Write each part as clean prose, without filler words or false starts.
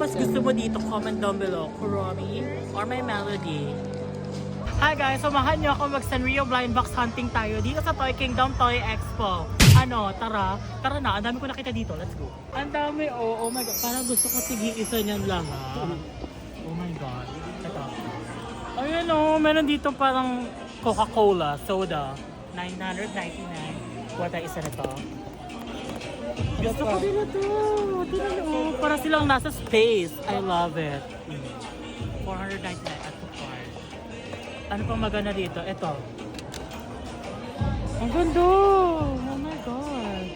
mas gusto mo dito? Comment down below. Kuromi or my melody? Hi guys! Samahan niyo ako mag-Sanrio blind box hunting tayo dito sa Toy Kingdom Toy Expo. Ano, tara. Tara na. Ang dami ko nakita dito. Let's go. Ang dami. Oh my God. Parang gusto ko tig-isa niyan lang ha. Oh my God. Ito. Ayun oh. Meron dito parang Coca-Cola soda. $999. What isa na to? Gusto ko din ito. Tingnan niyo. Oh, para silang nasa space. I love it. $499 at the card. Ano pang maganda dito? Ito. Ang ganda! Oh my God.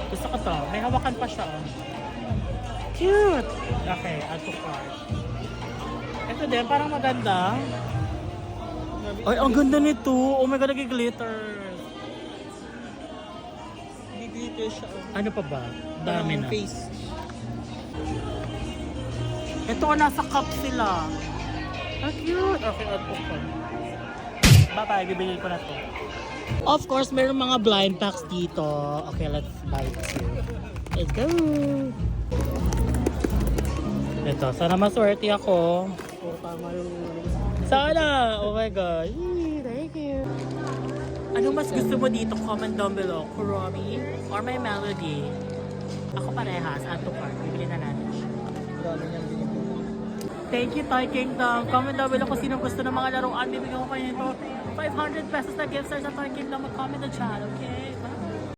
Gusto ko to. May hawakan pa siya. Oh. Cute! Okay, add to cart. Ito din, parang maganda. Ay, ang ganda nito! Oh my God, nag-glitter. Glitter siya. Ano pa ba? Dami na. Face. Ito, nasa cup sila. Ang cute! Okay, add to cart. Bye-bye, bibili ko na to. Of course, mayroong mga blind packs dito. Okay, let's buy two. Let's go! Ito, sana maswerte ako. Oh, tama yung... Sana! Oh my God! Yee, thank you! Ano mas gusto mo dito? Comment down below. Kuromi or my melody? Ako parehas. Add to cart. Bibili na natin siya. Dami niyang binibili. Thank you, Toy Kingdom. Comment down below kung sino gusto ng mga laruan. Bibigyan ko kayo nito 500 pesos na gift card sa Toy Kingdom. Mag-comment na dyan, okay?